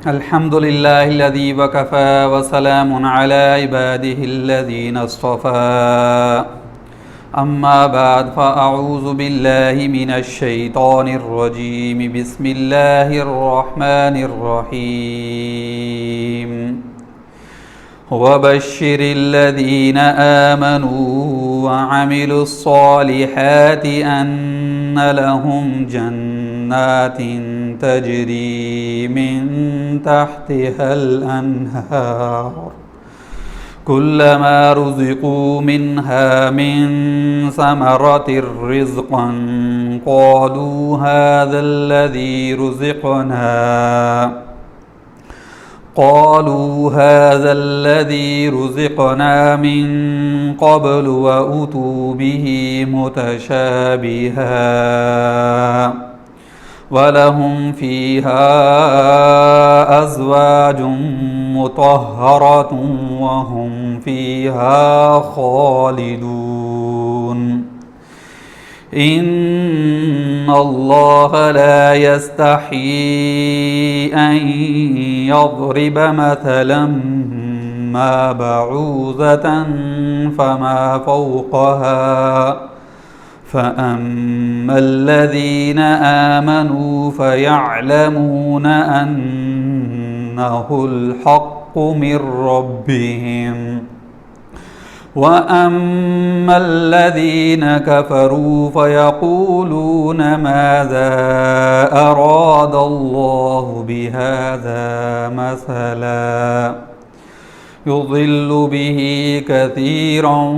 الحمد لله الذي وكفى وسلام على عباده الذين اصطفى أما بعد فأعوذ بالله من الشيطان الرجيم بسم الله الرحمن الرحيم وبشر الذين آمنوا وعملوا الصالحات أن لهم جنات تجري من تحتها الأنهار كلما رزقوا منها من ثمرة رزقا قالوا هذا الذي رزقنا من قبل وأتوا به متشابها ولهم فيها أزواج مطهرة وهم فيها خالدون إن الله لا يستحيي أن يضرب مثلا ما بعوضة فما فوقها فأما الذين آمنوا فيعلمون أنه الحق من ربهم وأما الذين كفروا فيقولون ماذا أراد الله بهذا مثلا يضل به كثيرا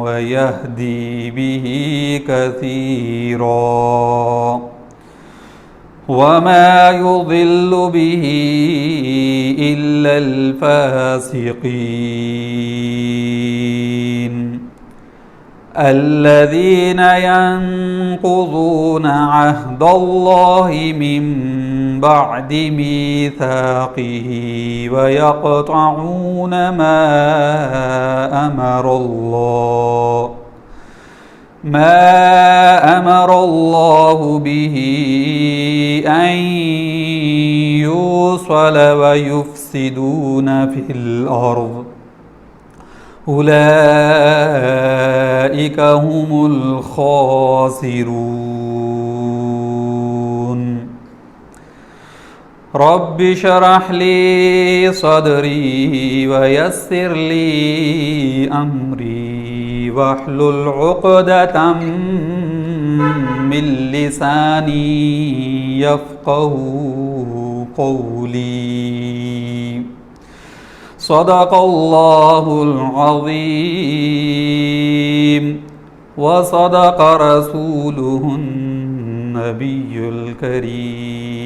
ويهدي به كثيرا وما يضل به إلا الفاسقين الذين ينقضون عهد الله من بعد ميثاقه ويقطعون ما أمر الله به أن يوصل ويفسدون في الأرض أولئك هم الخاسرون رب اشرح لي صدري ويسر لي أمري واحلل عقدة من لساني يفقه قولي صدق الله العظيم وصدق رسوله النبي الكريم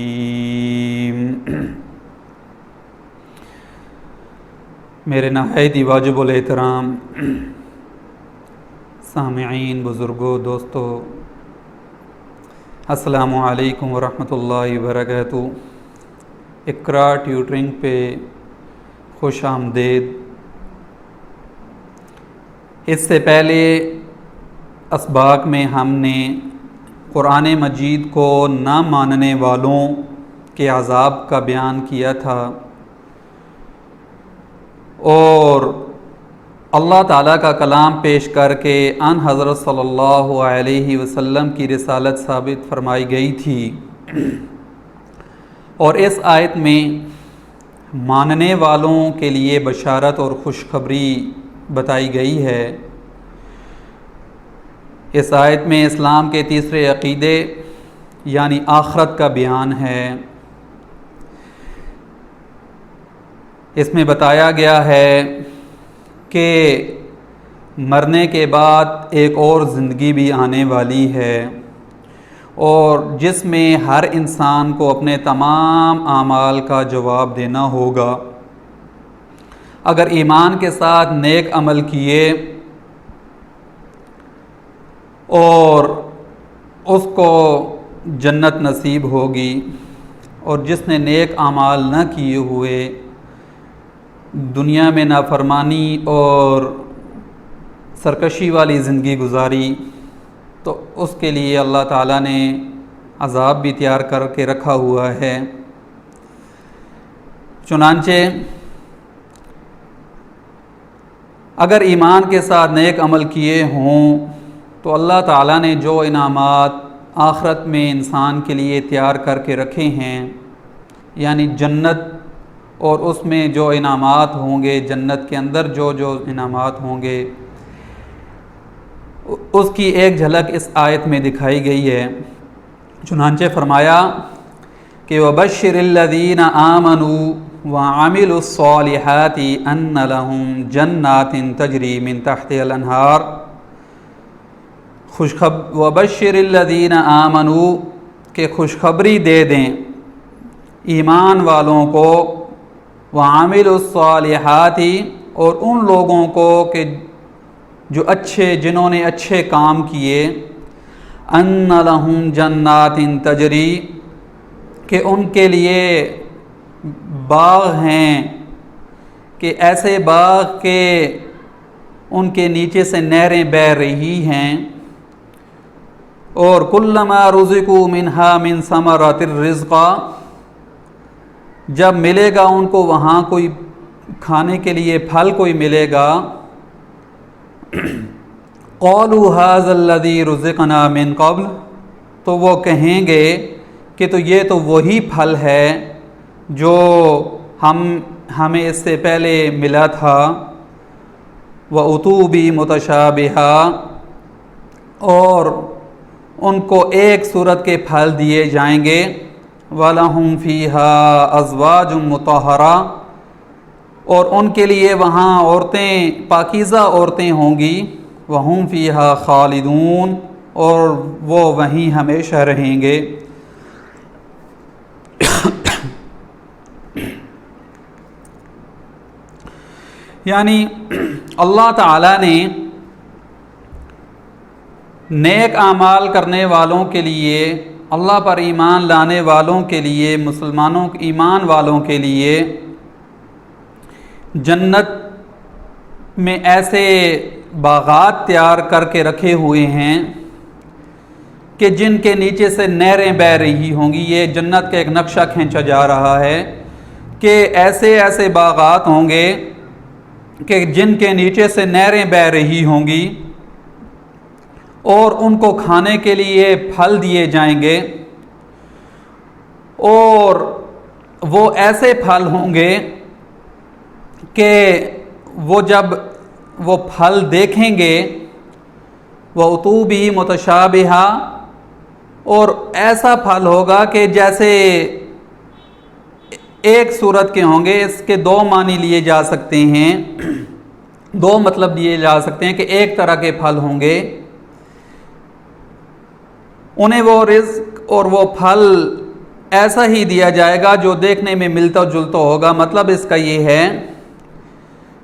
میرے نہایت ہی واجب الاحترام سامعین، بزرگوں، دوستو، السلام علیکم ورحمۃ اللہ وبرکاتہ۔ اقرا ٹیوٹرنگ پہ خوش آمدید۔ اس سے پہلے اسباق میں ہم نے قرآن مجید کو نہ ماننے والوں کے عذاب کا بیان کیا تھا اور اللہ تعالیٰ کا کلام پیش کر کے ان حضرت صلی اللہ علیہ وسلم کی رسالت ثابت فرمائی گئی تھی، اور اس آیت میں ماننے والوں کے لیے بشارت اور خوشخبری بتائی گئی ہے۔ اس آیت میں اسلام کے تیسرے عقیدے یعنی آخرت کا بیان ہے۔ اس میں بتایا گیا ہے کہ مرنے کے بعد ایک اور زندگی بھی آنے والی ہے، اور جس میں ہر انسان کو اپنے تمام اعمال کا جواب دینا ہوگا۔ اگر ایمان کے ساتھ نیک عمل کیے اور اس کو جنت نصیب ہوگی، اور جس نے نیک اعمال نہ کیے ہوئے دنیا میں نافرمانی اور سرکشی والی زندگی گزاری تو اس کے لیے اللہ تعالیٰ نے عذاب بھی تیار کر کے رکھا ہوا ہے۔ چنانچہ اگر ایمان کے ساتھ نیک عمل کیے ہوں تو اللہ تعالیٰ نے جو انعامات آخرت میں انسان کے لیے تیار کر کے رکھے ہیں، یعنی جنت اور اس میں جو انعامات ہوں گے، جنت کے اندر جو جو انعامات ہوں گے، اس کی ایک جھلک اس آیت میں دکھائی گئی ہے۔ چنانچہ فرمایا کہ وَبَشِّرِ الَّذِينَ آمَنُوا وَعَمِلُوا الصَّالِحَاتِ أَنَّ لَهُمْ جَنَّاتٍ تَجْرِي مِن تَحْتِهَا الْأَنْهَارُ وَبَشِّرِ الَّذِينَ آمَنُوا کہ خوشخبری دے دیں ایمان والوں کو، وَعَمِلُوا الصَّالِحَاتِ اور ان لوگوں کو کہ جو جنہوں نے اچھے کام کیے، أَنَّ لَهُمْ جَنَّاتٍ تَجْرِي کہ ان کے لیے باغ ہیں، کہ ایسے باغ کہ ان کے نیچے سے نہریں بہہ رہی ہیں، اور کلما رزقوا منہا من ثمرات الرزق جب ملے گا ان کو وہاں کوئی کھانے کے لیے پھل کوئی ملے گا، قالوا هذا الذي رزقنا من قبل تو وہ کہیں گے کہ یہ تو وہی پھل ہے جو ہمیں اس سے پہلے ملا تھا، وَأُتُوا بِهِ مُتَشَابِهًا اور ان کو ایک صورت کے پھل دیے جائیں گے، وَلَهُمْ فِيهَا أَزْوَاجٌ مُطَہَّرَةٌ اور ان کے لیے وہاں عورتیں پاکیزہ عورتیں ہوں گی، وَهُمْ فِيهَا خَالِدُونَ اور وہ وہیں ہمیشہ رہیں گے۔ یعنی اللہ تعالیٰ نے نیک اعمال کرنے والوں کے لیے، اللہ پر ایمان لانے والوں کے لیے، مسلمانوں ایمان والوں کے لیے جنت میں ایسے باغات تیار کر کے رکھے ہوئے ہیں کہ جن کے نیچے سے نہریں بہہ رہی ہوں گی۔ یہ جنت کا ایک نقشہ کھینچا جا رہا ہے کہ ایسے ایسے باغات ہوں گے کہ جن کے نیچے سے نہریں بہہ رہی ہوں گی، اور ان کو کھانے کے لیے پھل دیے جائیں گے، اور وہ ایسے پھل ہوں گے کہ وہ جب وہ پھل دیکھیں گے، وَأُتُوا بِهِ مُتَشَابِهًا اور ایسا پھل ہوگا کہ جیسے ایک صورت کے ہوں گے۔ اس کے دو معنی لیے جا سکتے ہیں، دو مطلب لیے جا سکتے ہیں کہ ایک طرح کے پھل ہوں گے، انہیں وہ رزق اور وہ پھل ایسا ہی دیا جائے گا جو دیکھنے میں ملتا جلتا ہوگا۔ مطلب اس کا یہ ہے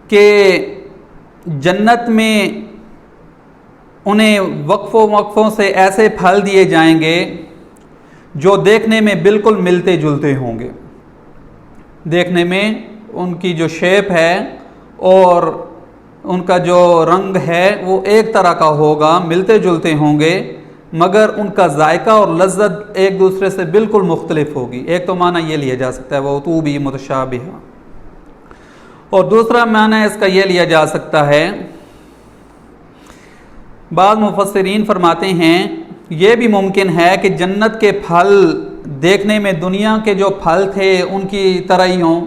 کہ جنت میں انہیں وقفوں سے ایسے پھل دیے جائیں گے جو دیکھنے میں بالکل ملتے جلتے ہوں گے، دیکھنے میں ان کی جو شیپ ہے اور ان کا جو رنگ ہے وہ ایک طرح کا ہوگا، ملتے جلتے ہوں گے، مگر ان کا ذائقہ اور لذت ایک دوسرے سے بالکل مختلف ہوگی۔ ایک تو معنی یہ لیا جا سکتا ہے وَأُتُوا بِهِ مُتَشَابِهًا، اور دوسرا معنی اس کا یہ لیا جا سکتا ہے، بعض مفسرین فرماتے ہیں یہ بھی ممکن ہے کہ جنت کے پھل دیکھنے میں دنیا کے جو پھل تھے ان کی طرح ہی ہوں،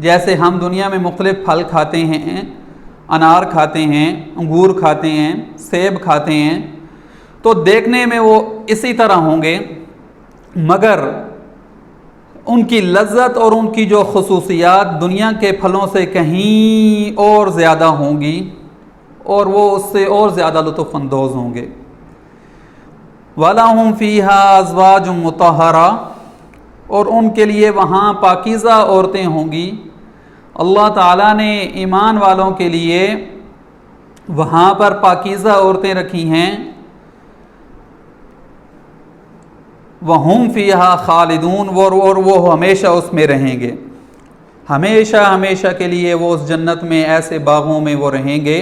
جیسے ہم دنیا میں مختلف پھل کھاتے ہیں، انار کھاتے ہیں، انگور کھاتے ہیں، سیب کھاتے ہیں، تو دیکھنے میں وہ اسی طرح ہوں گے، مگر ان کی لذت اور ان کی جو خصوصیات دنیا کے پھلوں سے کہیں اور زیادہ ہوں گی، اور وہ اس سے اور زیادہ لطف اندوز ہوں گے۔ وَلَهُمْ فِيهَا أَزْوَاجٌ مُطَہَّرَةٌ اور ان کے لیے وہاں پاکیزہ عورتیں ہوں گی۔ اللہ تعالیٰ نے ایمان والوں کے لیے وہاں پر پاکیزہ عورتیں رکھی ہیں، وَهُمْ فِيهَا خَالِدُونَ اور وہ ہمیشہ اس میں رہیں گے، ہمیشہ ہمیشہ کے لیے وہ اس جنت میں ایسے باغوں میں وہ رہیں گے۔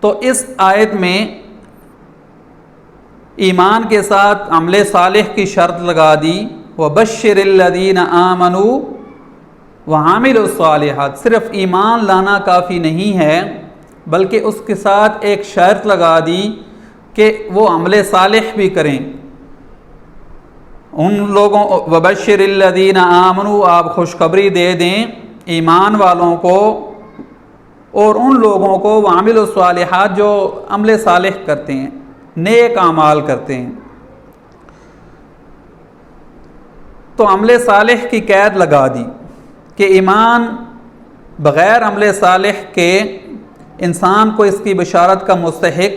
تو اس آیت میں ایمان کے ساتھ عمل صالح کی شرط لگا دی، وَبَشِّرِ الَّذِينَ آمَنُوا وعامل الصالحات، صرف ایمان لانا کافی نہیں ہے بلکہ اس کے ساتھ ایک شرط لگا دی کہ وہ عمل صالح بھی کریں۔ ان لوگوں وبشر الذین آمنوا، آپ خوشخبری دے دیں ایمان والوں کو اور ان لوگوں کو وعامل الصالحات جو عمل صالح کرتے ہیں، نیک اعمال کرتے ہیں۔ تو عمل صالح کی قید لگا دی کہ ایمان بغیر عمل صالح کے انسان کو اس کی بشارت کا مستحق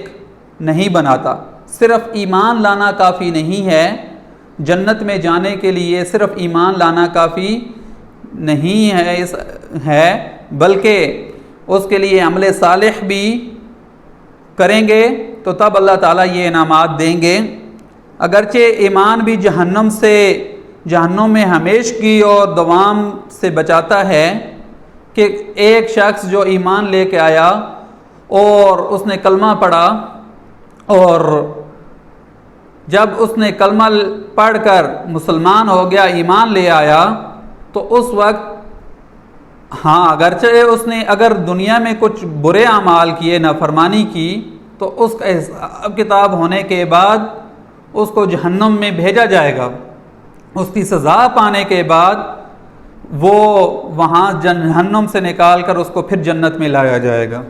نہیں بناتا۔ صرف ایمان لانا کافی نہیں ہے، جنت میں جانے کے لیے صرف ایمان لانا کافی نہیں ہے بلکہ اس کے لیے عمل صالح بھی کریں گے تو تب اللہ تعالیٰ یہ انعامات دیں گے۔ اگرچہ ایمان بھی جہنم میں ہمیشگی اور دوام سے بچاتا ہے کہ ایک شخص جو ایمان لے کے آیا اور اس نے کلمہ پڑھا اور جب اس نے کلمہ پڑھ کر مسلمان ہو گیا، ایمان لے آیا، تو اس وقت اگرچہ اس نے اگر دنیا میں کچھ برے اعمال کیے، نافرمانی کی، تو اس کا حساب کتاب ہونے کے بعد اس کو جہنم میں بھیجا جائے گا۔ اس کی سزا پانے کے بعد وہ وہاں جہنم سے نکال کر اس کو پھر جنت میں لایا جائے گا۔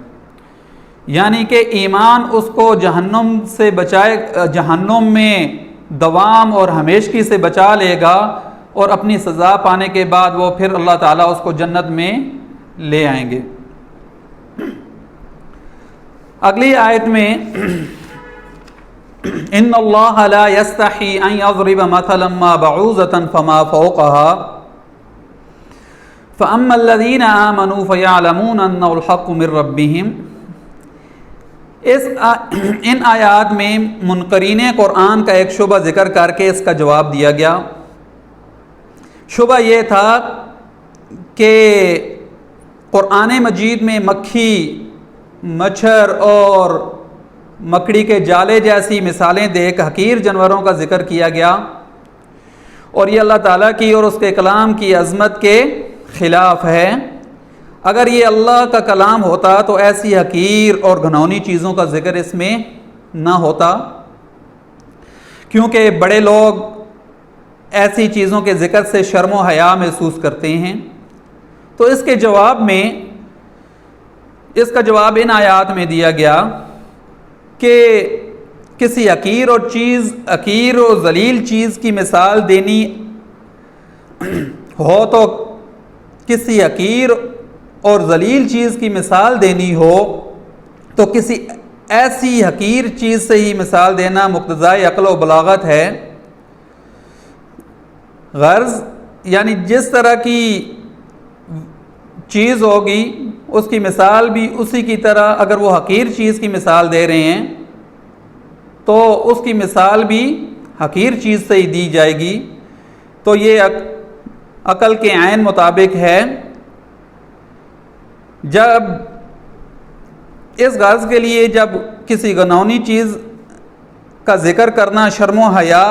یعنی کہ ایمان اس کو جہنم سے بچائے، جہنم میں دوام اور ہمیشگی سے بچا لے گا، اور اپنی سزا پانے کے بعد وہ پھر اللہ تعالیٰ اس کو جنت میں لے آئیں گے۔ اگلی آیت میں ان اللہ لا یستحی ان یضرب مثلا ما بعوضۃ فما فوقها فاما الذین آمنوا فیعلمون انہ الحق من ربہم۔ ان آیات میں منکرین قرآن کا ایک شبہ ذکر کر کے اس کا جواب دیا گیا۔ شبہ یہ تھا کہ قرآن مجید میں مکھی، مچھر اور مکڑی کے جالے جیسی مثالیں دے کے حقیر جانوروں کا ذکر کیا گیا، اور یہ اللہ تعالیٰ کی اور اس کے کلام کی عظمت کے خلاف ہے۔ اگر یہ اللہ کا کلام ہوتا تو ایسی حقیر اور گھنونی چیزوں کا ذکر اس میں نہ ہوتا، کیونکہ بڑے لوگ ایسی چیزوں کے ذکر سے شرم و حیا محسوس کرتے ہیں۔ تو اس کے جواب میں، اس کا جواب ان آیات میں دیا گیا کہ کسی حقیر اور ذلیل چیز کی مثال دینی ہو تو کسی حقیر اور ذلیل چیز کی مثال دینی ہو تو کسی ایسی حقیر چیز سے ہی مثال دینا مقتضائے عقل و بلاغت ہے۔ غرض یعنی جس طرح کی چیز ہوگی اس کی مثال بھی اسی کی طرح، اگر وہ حقیر چیز کی مثال دے رہے ہیں تو اس کی مثال بھی حقیر چیز سے ہی دی جائے گی۔ تو یہ عقل کے عین مطابق ہے۔ جب اس غرض کے لیے جب کسی گھنونی چیز کا ذکر کرنا شرم و حیا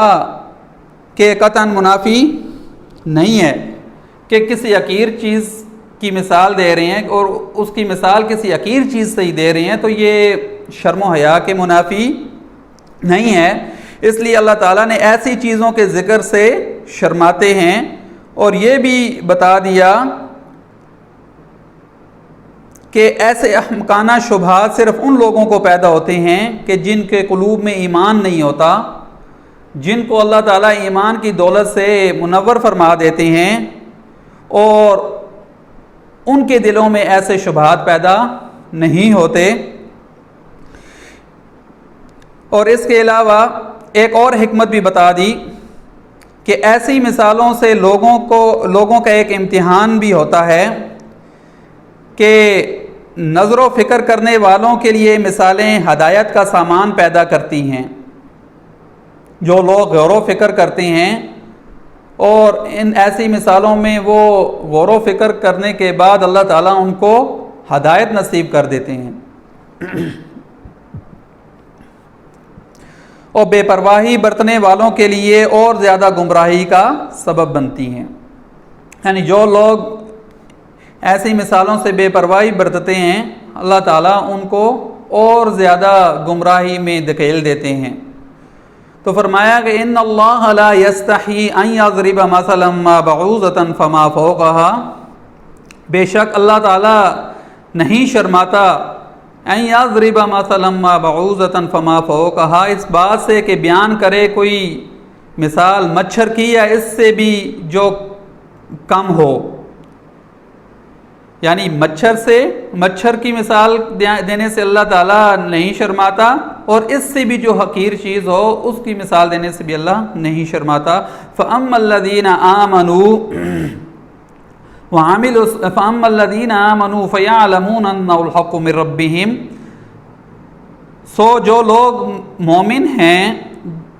کے قطعاً منافی نہیں ہے کہ کسی حقیر چیز کی مثال دے رہے ہیں اور اس کی مثال کسی حقیر چیز سے ہی دے رہے ہیں، تو یہ شرم و حیا کے منافی نہیں ہے۔ اس لیے اللہ تعالیٰ نے ایسی چیزوں کے ذکر سے شرماتے ہیں، اور یہ بھی بتا دیا کہ ایسے احمقانہ شبہات صرف ان لوگوں کو پیدا ہوتے ہیں کہ جن کے قلوب میں ایمان نہیں ہوتا، جن کو اللہ تعالیٰ ایمان کی دولت سے منور فرما دیتے ہیں، اور ان کے دلوں میں ایسے شبہات پیدا نہیں ہوتے۔ اور اس کے علاوہ ایک اور حکمت بھی بتا دی کہ ایسی مثالوں سے لوگوں کا ایک امتحان بھی ہوتا ہے کہ نظر و فکر کرنے والوں کے لیے مثالیں ہدایت کا سامان پیدا کرتی ہیں۔ جو لوگ غور و فکر کرتے ہیں اور ان ایسی مثالوں میں وہ غور و فکر کرنے کے بعد اللہ تعالیٰ ان کو ہدایت نصیب کر دیتے ہیں، اور بے پرواہی برتنے والوں کے لیے اور زیادہ گمراہی کا سبب بنتی ہیں۔ یعنی جو لوگ ایسی مثالوں سے بے پرواہی برتتے ہیں، اللہ تعالیٰ ان کو اور زیادہ گمراہی میں دھکیل دیتے ہیں۔ تو فرمایا کہ ان اللہ لا یستحی ان یضرب مثلا ما بعوضۃ فما فوقها، بے شک اللہ تعالیٰ نہیں شرماتا ان یضرب مثلا ما بعوضۃ فما فوقها، اس بات سے کہ بیان کرے کوئی مثال مچھر کی یا اس سے بھی جو کم ہو، یعنی مچھر کی مثال دینے سے اللہ تعالیٰ نہیں شرماتا، اور اس سے بھی جو حقیر چیز ہو اس کی مثال دینے سے بھی اللہ نہیں شرماتا۔ فَأَمَّا الَّذِينَ آمَنُوا فَيَعْلَمُونَ أَنَّهُ الْحَقُّ مِنْ رَبِّهِمْ، سو جو لوگ مومن ہیں،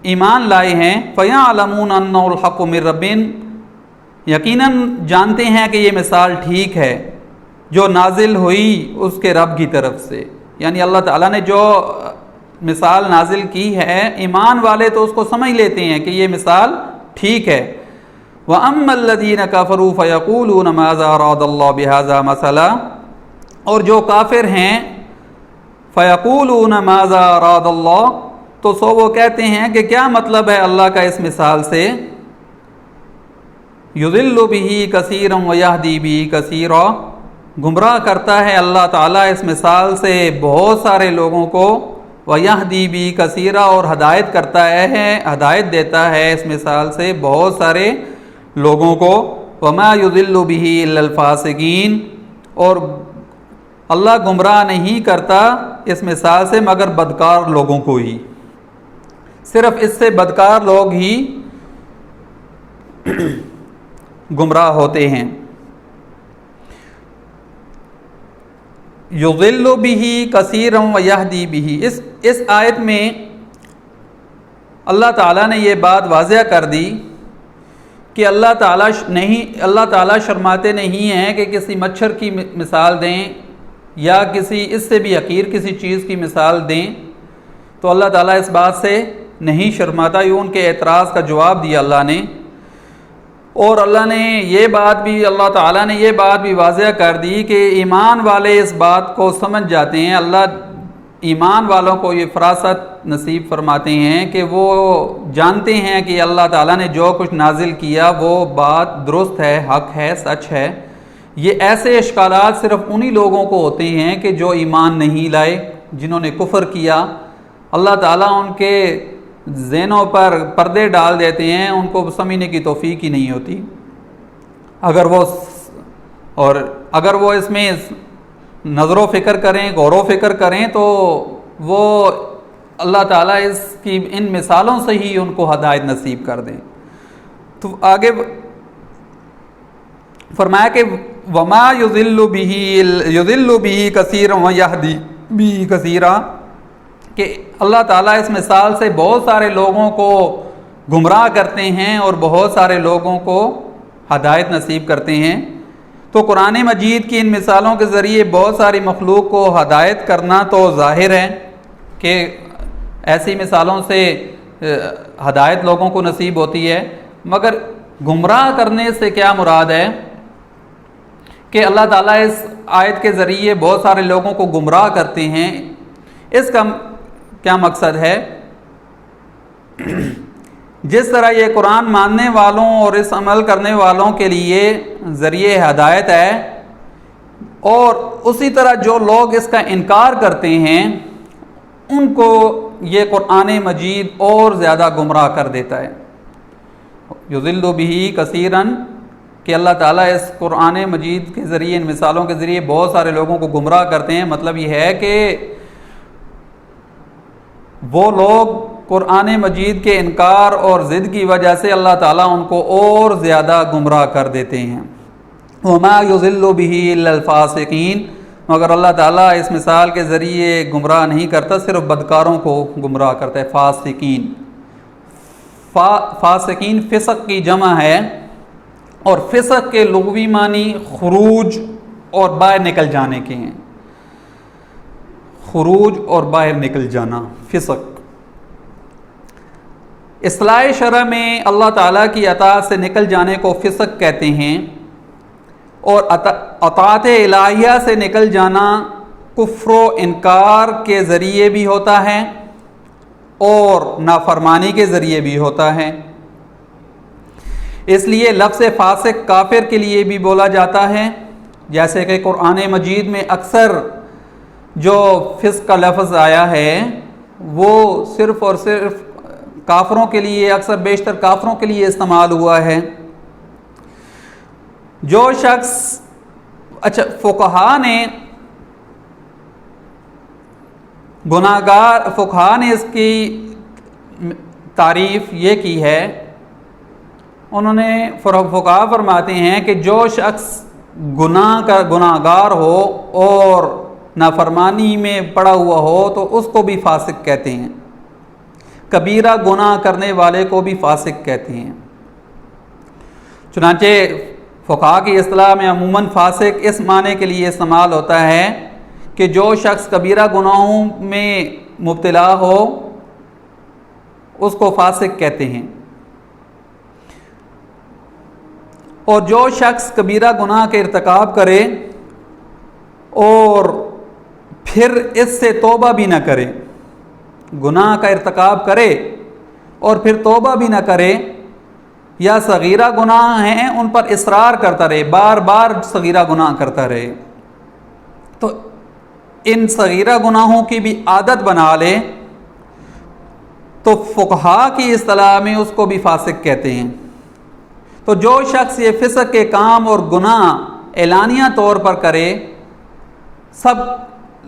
ایمان لائے ہیں، فَيَعْلَمُونَ أَنَّهُ الْحَقُّ مِنْ رَبِّهِمْ، یقیناً جانتے ہیں کہ یہ مثال ٹھیک ہے جو نازل ہوئی اس کے رب کی طرف سے، یعنی اللہ تعالیٰ نے جو مثال نازل کی ہے، ایمان والے تو اس کو سمجھ لیتے ہیں کہ یہ مثال ٹھیک ہے۔ وَأَمَّا الَّذِينَ كَفَرُوا فَيَقُولُونَ مَاذَا أَرَادَ اللَّهُ بِهَذَا مَثَلًا، اور جو کافر ہیں فَيَقُولُونَ مَاذَا أَرَادَ اللَّهُ، تو سو وہ کہتے ہیں کہ کیا مطلب ہے اللہ کا اس مثال سے، يُضِلُّ بِهِ كَثِيرًا وَيَهْدِي بِهِ كَثِيرًا، گمراہ کرتا ہے اللہ تعالیٰ اس مثال سے بہت سارے لوگوں کو، وَيَهْدِي بِهِ كَثِيرًا، اور ہدایت کرتا ہے، ہدایت دیتا ہے اس مثال سے بہت سارے لوگوں کو، وَمَا يُضِلُّ بِهِ إِلَّا الْفَاسِقِينَ، اور اللہ گمراہ نہیں کرتا اس مثال سے مگر بدکار لوگوں کو ہی، صرف اس سے بدکار لوگ ہی گمراہ ہوتے ہیں۔ یضل بہ کثیرا ویہدی بہ، اس آیت میں اللہ تعالیٰ نے یہ بات واضح کر دی کہ اللہ تعالیٰ شرماتے نہیں ہیں کہ کسی مچھر کی مثال دیں یا اس سے بھی حقیر کسی چیز کی مثال دیں، تو اللہ تعالیٰ اس بات سے نہیں شرماتا، یہ ان کے اعتراض کا جواب دیا اللہ نے۔ اور اللہ تعالیٰ نے یہ بات بھی واضح کر دی کہ ایمان والے اس بات کو سمجھ جاتے ہیں، اللہ ایمان والوں کو یہ فراست نصیب فرماتے ہیں کہ وہ جانتے ہیں کہ اللہ تعالیٰ نے جو کچھ نازل کیا وہ بات درست ہے، حق ہے، سچ ہے۔ یہ ایسے اشکالات صرف انہی لوگوں کو ہوتے ہیں کہ جو ایمان نہیں لائے، جنہوں نے کفر کیا، اللہ تعالیٰ ان کے ذہنوں پر پردے ڈال دیتے ہیں، ان کو سمجھنے کی توفیق ہی نہیں ہوتی۔ اگر وہ اس میں نظر و فکر کریں، غور و فکر کریں، تو وہ اللہ تعالیٰ ان مثالوں سے ہی ان کو ہدایت نصیب کر دیں۔ تو آگے فرمایا کہ وما یضل بہ کثیرا ویہدی بہ کثیرا، کہ اللہ تعالیٰ اس مثال سے بہت سارے لوگوں کو گمراہ کرتے ہیں اور بہت سارے لوگوں کو ہدایت نصیب کرتے ہیں۔ تو قرآن مجید کی ان مثالوں کے ذریعے بہت ساری مخلوق کو ہدایت کرنا تو ظاہر ہے کہ ایسی مثالوں سے ہدایت لوگوں کو نصیب ہوتی ہے، مگر گمراہ کرنے سے کیا مراد ہے کہ اللہ تعالیٰ اس آیت کے ذریعے بہت سارے لوگوں کو گمراہ کرتے ہیں، اس کا کیا مقصد ہے؟ جس طرح یہ قرآن ماننے والوں اور اس عمل کرنے والوں کے لیے ذریعہ ہدایت ہے، اور اسی طرح جو لوگ اس کا انکار کرتے ہیں ان کو یہ قرآن مجید اور زیادہ گمراہ کر دیتا ہے۔ یضل بہ کثیرا، کہ اللہ تعالیٰ اس قرآن مجید کے ذریعے، ان مثالوں کے ذریعے بہت سارے لوگوں کو گمراہ کرتے ہیں، مطلب یہ ہے کہ وہ لوگ قرآن مجید کے انکار اور ضد کی وجہ سے اللہ تعالیٰ ان کو اور زیادہ گمراہ کر دیتے ہیں۔ وما یضل بہ الا الفاسقین، مگر اللہ تعالیٰ اس مثال کے ذریعے گمراہ نہیں کرتا، صرف بدکاروں کو گمراہ کرتا ہے۔ فاسقین فسق کی جمع ہے، اور فسق کے لغوی معنی خروج اور باہر نکل جانے کے ہیں، خروج اور باہر نکل جانا، فسق۔ اصطلاح شرع میں اللہ تعالیٰ کی اطاعت سے نکل جانے کو فسق کہتے ہیں، اور اطاعت الہیہ سے نکل جانا کفر و انکار کے ذریعے بھی ہوتا ہے اور نافرمانی کے ذریعے بھی ہوتا ہے۔ اس لیے لفظ فاسق کافر کے لیے بھی بولا جاتا ہے، جیسے کہ قرآن مجید میں اکثر جو فسق کا لفظ آیا ہے وہ صرف اور صرف کافروں کے لیے، اکثر بیشتر کافروں کے لیے استعمال ہوا ہے۔ جو شخص فقہا نے اس کی تعریف یہ کی ہے، انہوں نے فقہا فرماتے ہیں کہ جو شخص گناہ گار ہو اور نافرمانی میں پڑا ہوا ہو تو اس کو بھی فاسق کہتے ہیں، کبیرہ گناہ کرنے والے کو بھی فاسق کہتے ہیں۔ چنانچہ فقہا کی اصطلاح میں عموماً فاسق اس معنی کے لیے استعمال ہوتا ہے کہ جو شخص کبیرہ گناہوں میں مبتلا ہو اس کو فاسق کہتے ہیں، اور جو شخص کبیرہ گناہ کے ارتکاب کرے اور پھر اس سے توبہ بھی نہ کرے، گناہ کا ارتکاب کرے اور پھر توبہ بھی نہ کرے، یا صغیرہ گناہ ہیں ان پر اصرار کرتا رہے، بار بار صغیرہ گناہ کرتا رہے، تو ان صغیرہ گناہوں کی بھی عادت بنا لے تو فقہا کی اصطلاح میں اس کو بھی فاسق کہتے ہیں۔ تو جو شخص یہ فسق کے کام اور گناہ اعلانیہ طور پر کرے، سب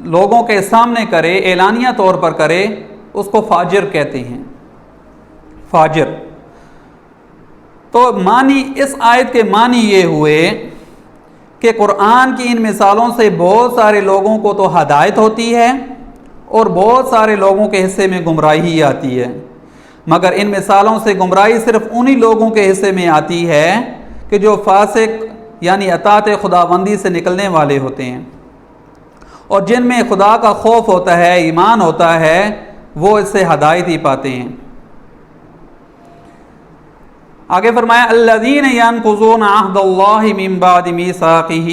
لوگوں کے سامنے کرے، اعلانیہ طور پر کرے، اس کو فاجر کہتے ہیں، فاجر۔ تو معنی اس آیت کے معنی یہ ہوئے کہ قرآن کی ان مثالوں سے بہت سارے لوگوں کو تو ہدایت ہوتی ہے اور بہت سارے لوگوں کے حصے میں گمراہی آتی ہے، مگر ان مثالوں سے گمراہی صرف انہی لوگوں کے حصے میں آتی ہے کہ جو فاسق یعنی اطاعت خداوندی سے نکلنے والے ہوتے ہیں، اور جن میں خدا کا خوف ہوتا ہے، ایمان ہوتا ہے، وہ اس سے ہدایت ہی پاتے ہیں۔ آگے فرمایا الذین ینقضون عہد اللہ من بعد میثاقہ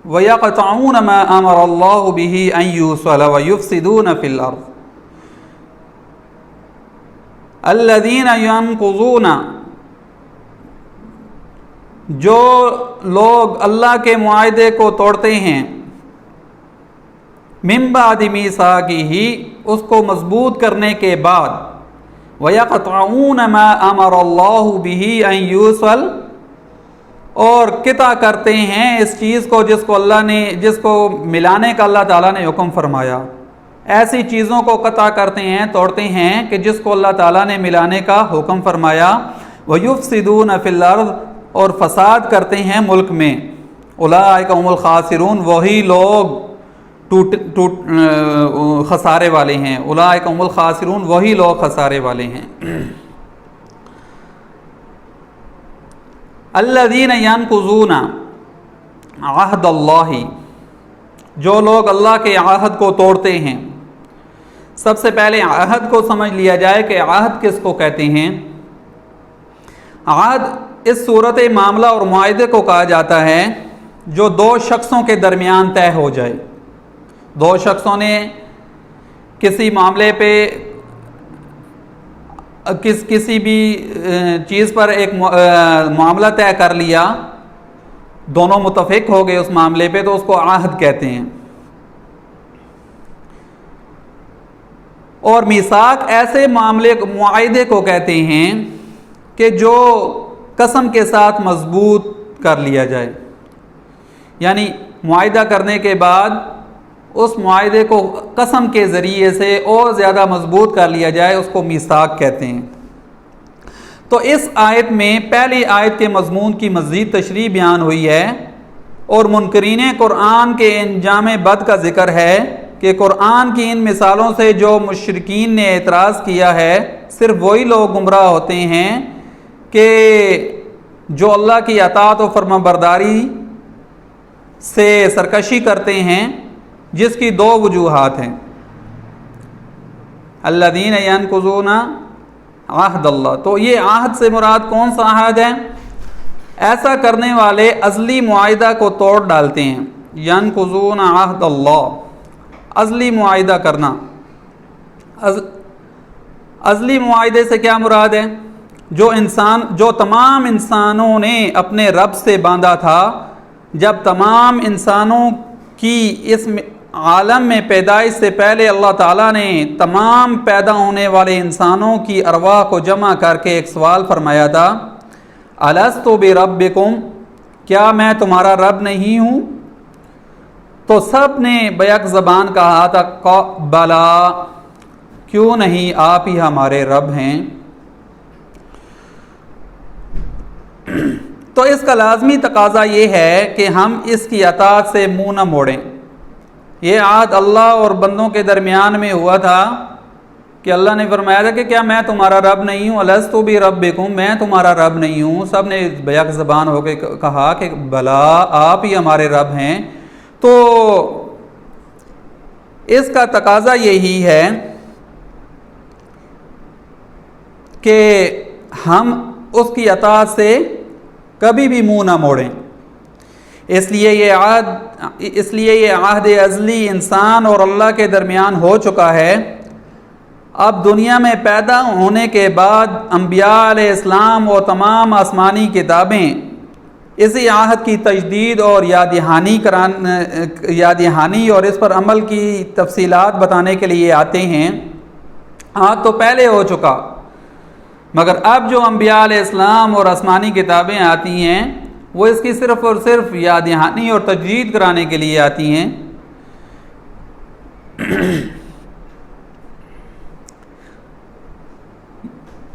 ویقطعون ما امر اللہ بہ ان یوصل ویفسدون فی الارض۔ الذین ینقضون، جو لوگ اللہ کے معاہدے کو توڑتے ہیں، من بعد میثاقہ، اس کو مضبوط کرنے کے بعد، وَيَقْطَعُونَ مَا أَمَرَ اللَّهُ بِهِ أَن يُوصَلَ، اور قطع کرتے ہیں اس چیز کو جس کو ملانے کا اللہ تعالیٰ نے حکم فرمایا، ایسی چیزوں کو قطع کرتے ہیں، توڑتے ہیں کہ جس کو اللہ تعالیٰ نے ملانے کا حکم فرمایا، وَيُفْسِدُونَ فِي الْأَرْضِ، اور فساد کرتے ہیں ملک میں، اولئک هم الخاسرون، وہی لوگ خسارے والے ہیں، اولئک هم الخاسرون، وہی لوگ خسارے والے ہیں۔ الذین ینقضون عہد اللہ، جو لوگ اللہ کے عہد کو توڑتے ہیں۔ سب سے پہلے عہد کو سمجھ لیا جائے کہ عہد کس کو کہتے ہیں۔ عہد اس صورت معاملہ اور معاہدے کو کہا جاتا ہے جو دو شخصوں کے درمیان طے ہو جائے۔ دو شخصوں نے کسی معاملے پہ کسی بھی چیز پر ایک معاملہ طے کر لیا، دونوں متفق ہو گئے اس معاملے پہ، تو اس کو عہد کہتے ہیں۔ اور میثاق ایسے معاہدے کو کہتے ہیں کہ جو قسم کے ساتھ مضبوط کر لیا جائے، یعنی معاہدہ کرنے کے بعد اس معاہدے کو قسم کے ذریعے سے اور زیادہ مضبوط کر لیا جائے، اس کو میثاق کہتے ہیں۔ تو اس آیت میں پہلی آیت کے مضمون کی مزید تشریح بیان ہوئی ہے، اور منکرین قرآن کے انجام بد کا ذکر ہے کہ قرآن کی ان مثالوں سے جو مشرکین نے اعتراض کیا ہے، صرف وہی لوگ گمراہ ہوتے ہیں کہ جو اللہ کی اطاعت و فرما برداری سے سرکشی کرتے ہیں، جس کی دو وجوہات ہیں۔ الذین ینقضون عہد اللہ، تو یہ عہد سے مراد کون سا عہد ہے؟ ایسا کرنے والے ازلی معاہدہ کو توڑ ڈالتے ہیں۔ ینقضون عہد اللہ، ازلی معاہدہ کرنا، ازلی معاہدے سے کیا مراد ہے؟ جو تمام انسانوں نے اپنے رب سے باندھا تھا جب تمام انسانوں کی اس عالم میں پیدائش سے پہلے اللہ تعالیٰ نے تمام پیدا ہونے والے انسانوں کی ارواح کو جمع کر کے ایک سوال فرمایا تھا، الست بربکم، کیا میں تمہارا رب نہیں ہوں؟ تو سب نے بیک زبان کہا تھا بلا، کیوں نہیں، آپ ہی ہمارے رب ہیں۔ تو اس کا لازمی تقاضا یہ ہے کہ ہم اس کی اطاعت سے منہ نہ موڑیں۔ یہ عہد اللہ اور بندوں کے درمیان میں ہوا تھا کہ اللہ نے فرمایا تھا کہ کیا میں تمہارا رب نہیں ہوں، الست بربکم، میں تمہارا رب نہیں ہوں؟ سب نے بیک زبان ہو کے کہا کہ بلا، آپ ہی ہمارے رب ہیں۔ تو اس کا تقاضا یہی ہے کہ ہم اس کی اطاعت سے کبھی بھی منہ نہ موڑیں۔ اس لیے یہ عہد ازلی انسان اور اللہ کے درمیان ہو چکا ہے۔ اب دنیا میں پیدا ہونے کے بعد انبیاء علیہ السلام اور تمام آسمانی کتابیں اسی عہد کی تجدید اور یاد دہانی اور اس پر عمل کی تفصیلات بتانے کے لیے آتے ہیں۔ عہد تو پہلے ہو چکا، مگر اب جو انبیاء علیہ السلام اور آسمانی کتابیں آتی ہیں وہ اس کی صرف اور صرف یاد دہانی اور تجدید کرانے کے لیے آتی ہیں۔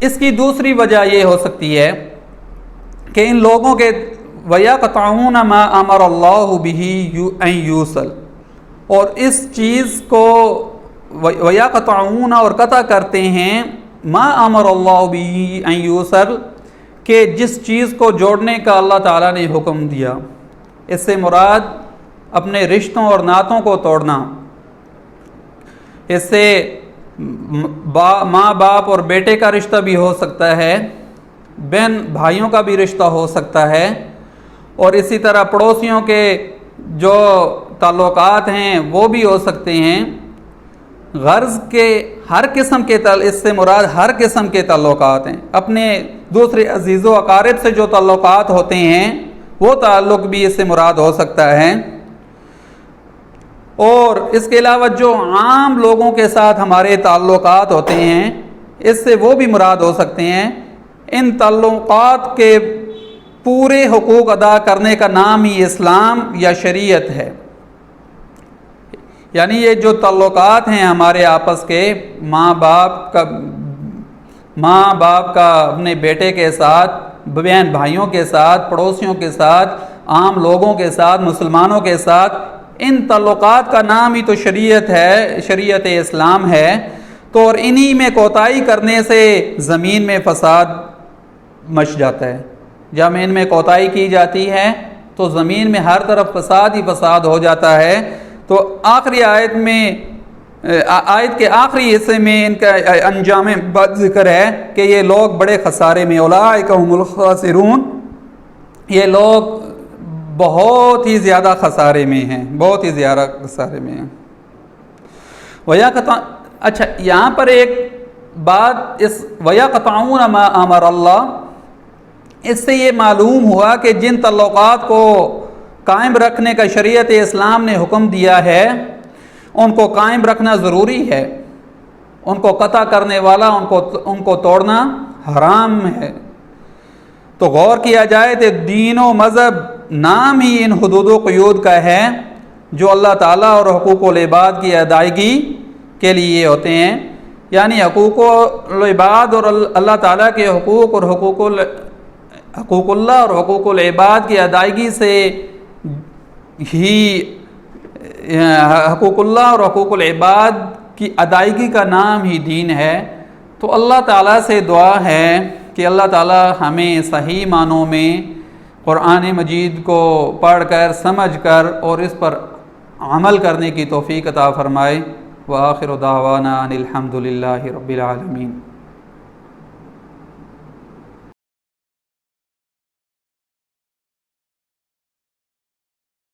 اس کی دوسری وجہ یہ ہو سکتی ہے کہ ان لوگوں کے وَيَقْطَعُونَ مَا أَمَرَ اللَّهُ بِهِ أَن يُوصَلَ، اور اس چیز کو وَيَقْطَعُونَ اور قطع کرتے ہیں مَا أَمَرَ اللَّهُ بِهِ أَن يُوصَلَ، کہ جس چیز کو جوڑنے کا اللہ تعالیٰ نے حکم دیا۔ اس سے مراد اپنے رشتوں اور نعتوں کو توڑنا۔ اس سے ماں باپ اور بیٹے کا رشتہ بھی ہو سکتا ہے، بہن بھائیوں کا بھی رشتہ ہو سکتا ہے، اور اسی طرح پڑوسیوں کے جو تعلقات ہیں وہ بھی ہو سکتے ہیں۔ غرض کے ہر قسم کے اس سے مراد ہر قسم کے تعلقات ہیں۔ اپنے دوسرے عزیز و اقارب سے جو تعلقات ہوتے ہیں وہ تعلق بھی اس سے مراد ہو سکتا ہے، اور اس کے علاوہ جو عام لوگوں کے ساتھ ہمارے تعلقات ہوتے ہیں اس سے وہ بھی مراد ہو سکتے ہیں۔ ان تعلقات کے پورے حقوق ادا کرنے کا نام ہی اسلام یا شریعت ہے۔ یعنی یہ جو تعلقات ہیں ہمارے آپس کے، ماں باپ کا اپنے بیٹے کے ساتھ، بہن بھائیوں کے ساتھ، پڑوسیوں کے ساتھ، عام لوگوں کے ساتھ، مسلمانوں کے ساتھ، ان تعلقات کا نام ہی تو شریعت ہے، شریعت اسلام ہے۔ تو اور انہی میں کوتاہی کرنے سے زمین میں فساد مچ جاتا ہے۔ جب ان میں کوتاہی کی جاتی ہے تو زمین میں ہر طرف فساد ہی فساد ہو جاتا ہے۔ تو آخری آیت کے آخری حصے میں ان کا انجام بد ذکر ہے کہ یہ لوگ بڑے خسارے میں، اولئک هم الخاسرون، یہ لوگ بہت ہی زیادہ خسارے میں ہیں، بہت ہی زیادہ خسارے میں ہیں۔ اچھا، یہاں پر ایک بات، اس وَيَقْطَعُونَ مَا أَمَرَ اللَّهُ، اس سے یہ معلوم ہوا کہ جن تعلقات کو قائم رکھنے کا شریعت اسلام نے حکم دیا ہے ان کو قائم رکھنا ضروری ہے، ان کو قطع کرنے والا، ان کو توڑنا حرام ہے۔ تو غور کیا جائے تو دین و مذہب نام ہی ان حدود و قیود کا ہے جو اللہ تعالیٰ اور حقوق العباد کی ادائیگی کے لیے ہوتے ہیں۔ یعنی حقوق العباد اور اللہ تعالیٰ کے حقوق اور حقوق اللہ اور حقوق العباد کی ادائیگی سے ہی، حقوق اللہ اور حقوق العباد کی ادائیگی کا نام ہی دین ہے۔ تو اللہ تعالیٰ سے دعا ہے کہ اللہ تعالیٰ ہمیں صحیح معنوں میں قرآن مجید کو پڑھ کر، سمجھ کر اور اس پر عمل کرنے کی توفیق عطا فرمائے۔ وآخر دعوانا ان الحمد للہ رب العالمین۔